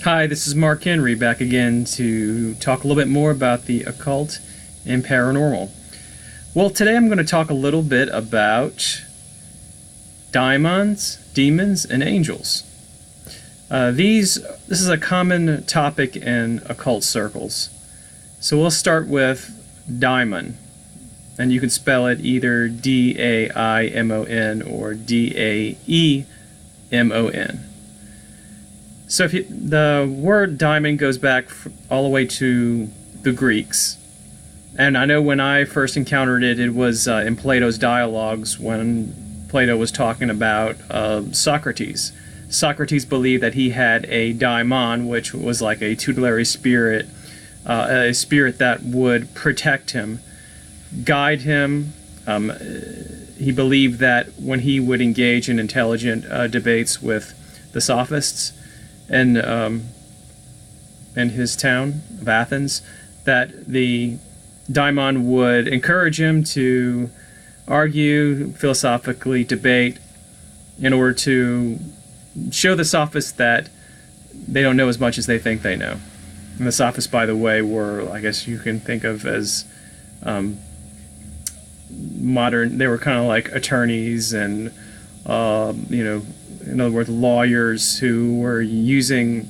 Hi, this is Mark Henry back again to talk a little bit more about the occult and paranormal. Well, today I'm going to talk a little bit about daimons, demons, and angels. This is a common topic in occult circles. So we'll start with daimon, and you can spell it either D-A-I-M-O-N or D-A-E-M-O-N. So the word daimon goes back all the way to the Greeks. And I know when I first encountered it, it was in Plato's dialogues when Plato was talking about Socrates. Socrates believed that he had a daimon, which was like a tutelary spirit, a spirit that would protect him, guide him. He believed that when he would engage in intelligent debates with the sophists, in his town of Athens, that the daimon would encourage him to argue, philosophically debate, in order to show the sophists that they don't know as much as they think they know. And the sophists, by the way, were, I guess you can think of as modern. They were kind of like attorneys and, in other words, lawyers who were using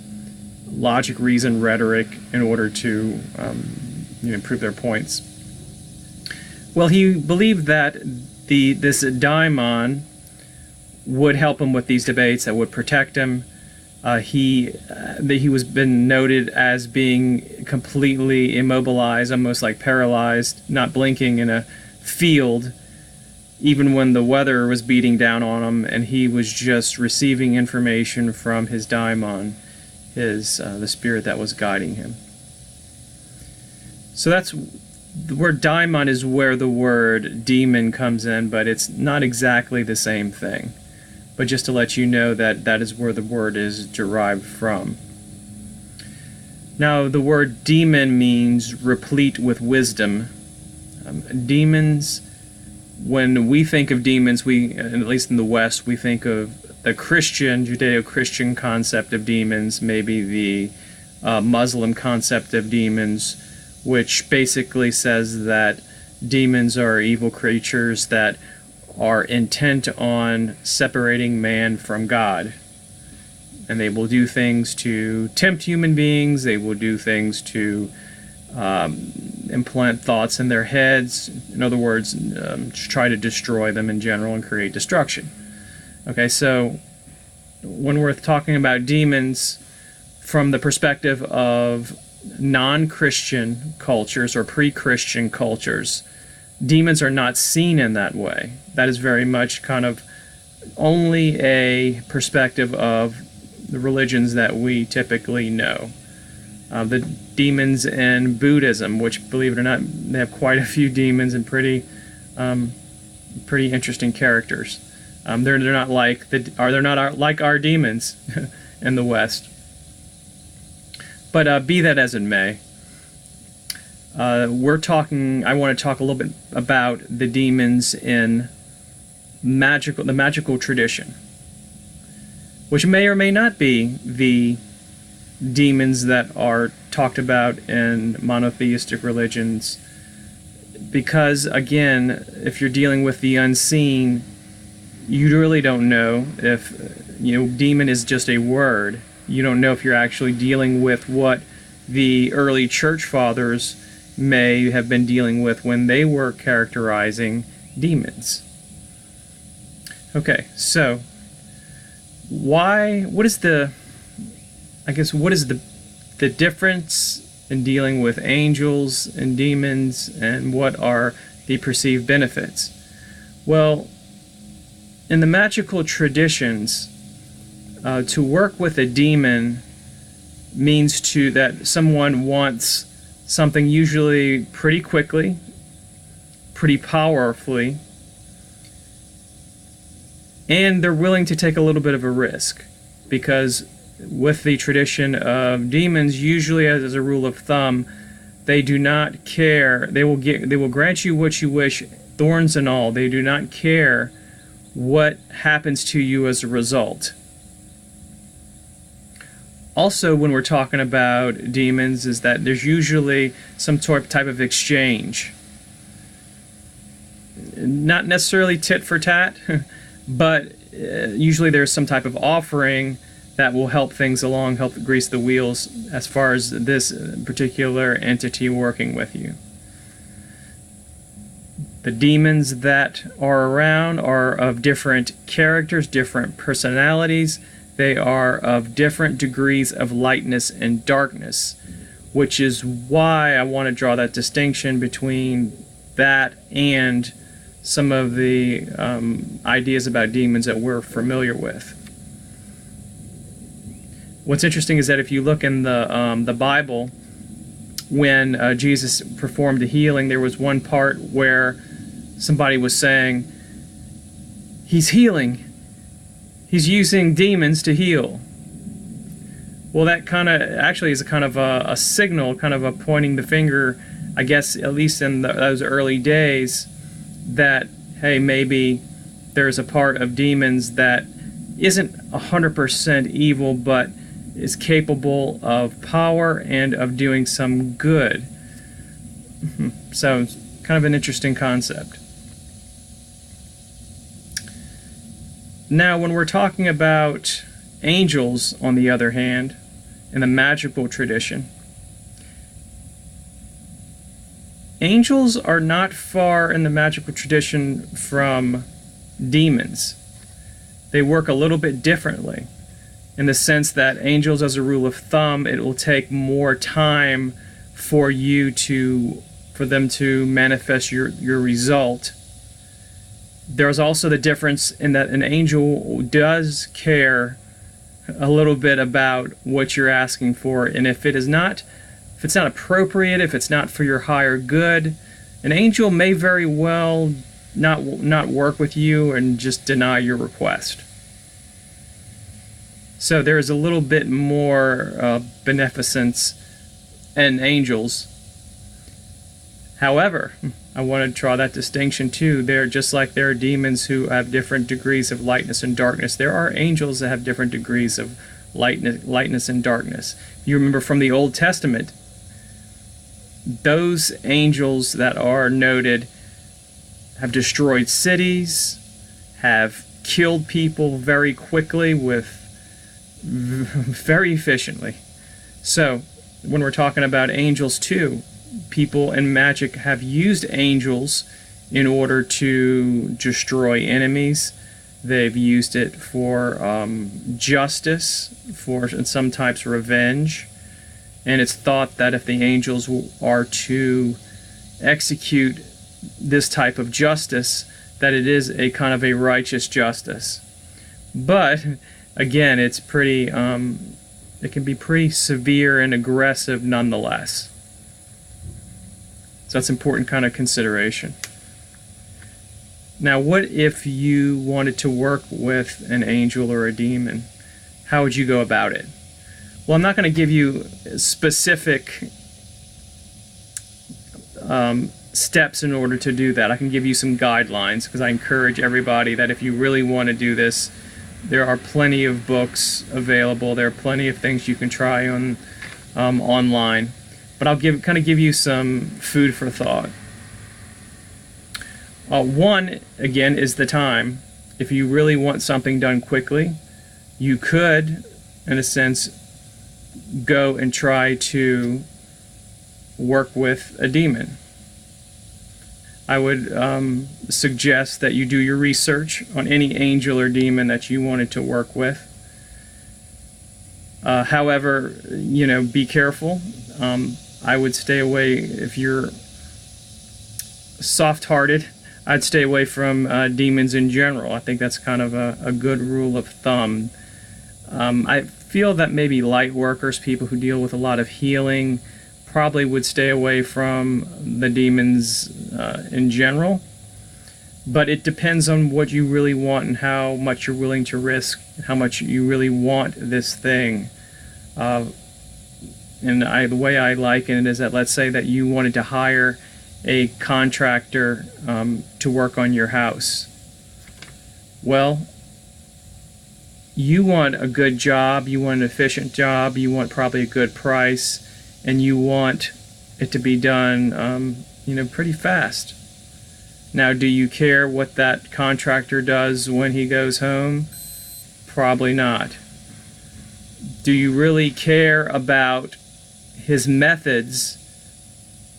logic, reason, rhetoric in order to prove their points. Well, he believed that this daimon would help him with these debates, that would protect him. He was been noted as being completely immobilized, almost like paralyzed, not blinking in a field, even when the weather was beating down on him, and he was just receiving information from his daimon, the spirit that was guiding him. So that's the word daimon is where the word demon comes in, but it's not exactly the same thing. But just to let you know that that is where the word is derived from. Now, the word demon means replete with wisdom. Demons, when we think of demons, at least in the West, we think of the Christian, Judeo-Christian concept of demons, maybe the Muslim concept of demons, which basically says that demons are evil creatures that are intent on separating man from God. And they will do things to tempt human beings, they will do things to implant thoughts in their heads. In other words, try to destroy them in general and create destruction. Okay, so when we're talking about demons from the perspective of non-Christian cultures or pre-Christian cultures, demons are not seen in that way. That is very much kind of only a perspective of the religions that we typically know. The demons in Buddhism, which, believe it or not, they have quite a few demons and pretty interesting characters. They're not like like our demons in the West. But be that as it may, I want to talk a little bit about the demons in the magical tradition, which may or may not be the demons that are talked about in monotheistic religions, because again, if you're dealing with the unseen, you really don't know if demon is just a word. You don't know if you're actually dealing with what the early church fathers may have been dealing with when they were characterizing demons. Okay, so what is the difference in dealing with angels and demons, and what are the perceived benefits? Well, in the magical traditions, to work with a demon means that someone wants something usually pretty quickly, pretty powerfully, and they're willing to take a little bit of a risk, because with the tradition of demons, usually as a rule of thumb, they do not care. They will grant you what you wish, thorns and all. They do not care what happens to you as a result. Also, when we're talking about demons, is that there's usually some type of exchange. Not necessarily tit for tat, but usually there's some type of offering that will help things along, help grease the wheels as far as this particular entity working with you. The demons that are around are of different characters, different personalities. They are of different degrees of lightness and darkness, which is why I want to draw that distinction between that and some of the ideas about demons that we're familiar with. What's interesting is that if you look in the Bible, when Jesus performed a healing, there was one part where somebody was saying, "He's healing. He's using demons to heal." Well, that kind of actually is a kind of a signal, kind of a pointing the finger, I guess, at least in those early days, that, hey, maybe there's a part of demons that isn't 100% evil, but is capable of power and of doing some good. So, kind of an interesting concept. Now, when we're talking about angels, on the other hand, in the magical tradition, angels are not far in the magical tradition from demons. They work a little bit differently, in the sense that angels, as a rule of thumb, it will take more time for them to manifest your result. There's also the difference in that an angel does care a little bit about what you're asking for, and if it's not appropriate, if it's not for your higher good, an angel may very well not work with you and just deny your request. So there is a little bit more beneficence in angels. However, I want to draw that distinction too. They're just like there are demons who have different degrees of lightness and darkness. There are angels that have different degrees of lightness and darkness. You remember from the Old Testament, those angels that are noted have destroyed cities, have killed people very quickly very efficiently. So when we're talking about angels too, people in Magick have used angels in order to destroy enemies. They've used it for justice, for some types of revenge. And it's thought that if the angels are to execute this type of justice, that it is a kind of a righteous justice. But again, it's pretty, it can be pretty severe and aggressive nonetheless. So that's important kind of consideration. Now, what if you wanted to work with an angel or a demon? How would you go about it? Well, I'm not going to give you specific steps in order to do that. I can give you some guidelines, because I encourage everybody that if you really want to do this, there are plenty of books available. There are plenty of things you can try on online. But I'll kind of give you some food for thought. One, again, is the time. If you really want something done quickly, you could, in a sense, go and try to work with a demon. I would suggest that you do your research on any angel or demon that you wanted to work with. However, be careful. I would stay away, if you're soft-hearted, I'd stay away from demons in general. I think that's kind of a good rule of thumb. I feel that maybe light workers, people who deal with a lot of healing, probably would stay away from the demons in general. But it depends on what you really want and how much you're willing to risk, how much you really want this thing. And the way I liken it is that, let's say that you wanted to hire a contractor to work on your house. Well, you want a good job, you want an efficient job, you want probably a good price, and you want it to be done, pretty fast. Now, do you care what that contractor does when he goes home? Probably not. Do you really care about his methods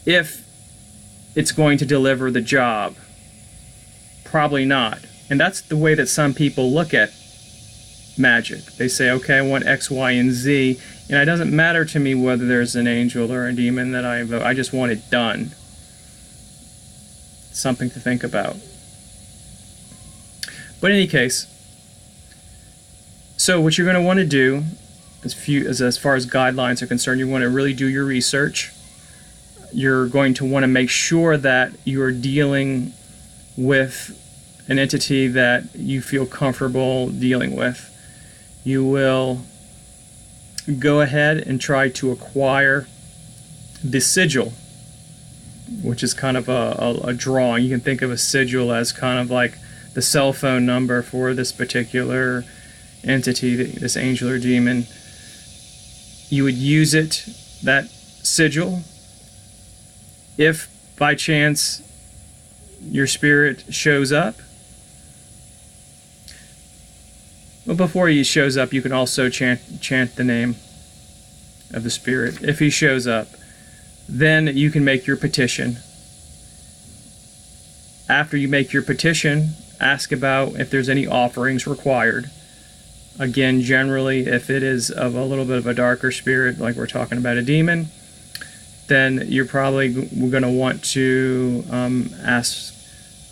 if it's going to deliver the job? Probably not. And that's the way that some people look at Magick. They say, okay, I want X, Y, and Z, and it doesn't matter to me whether there's an angel or a demon that I invoke. I just want it done. Something to think about. But in any case, so what you're going to want to do, as far as guidelines are concerned, you want to really do your research. You're going to want to make sure that you're dealing with an entity that you feel comfortable dealing with. You will go ahead and try to acquire the sigil, which is kind of a drawing. You can think of a sigil as kind of like the cell phone number for this particular entity, this angel or demon. You would use it, that sigil, if by chance your spirit shows up. Well, before he shows up, you can also chant the name of the spirit. If he shows up, then you can make your petition. After you make your petition, ask about if there's any offerings required. Again, generally, if it is of a little bit of a darker spirit, like we're talking about a demon, then you're probably going to want to ask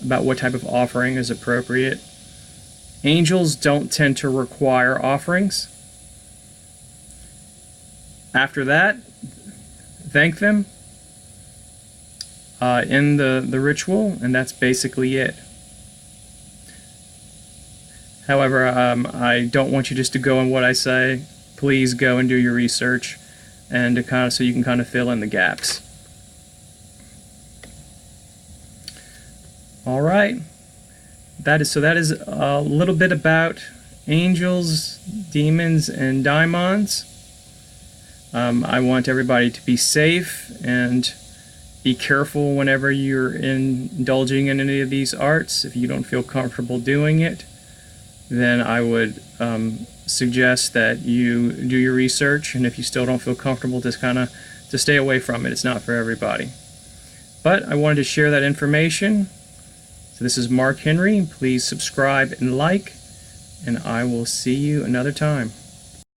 about what type of offering is appropriate. Angels don't tend to require offerings. After that, thank them in the ritual, and that's basically it. However, I don't want you just to go on what I say. Please go and do your research, and so you can kind of fill in the gaps. All right. That is a little bit about angels, demons, and daimons. I want everybody to be safe and be careful whenever you're indulging in any of these arts. If you don't feel comfortable doing it, then I would suggest that you do your research, and if you still don't feel comfortable, just to stay away from it. It's not for everybody. But I wanted to share that information. So this is Mark Henry. Please subscribe and like, and I will see you another time.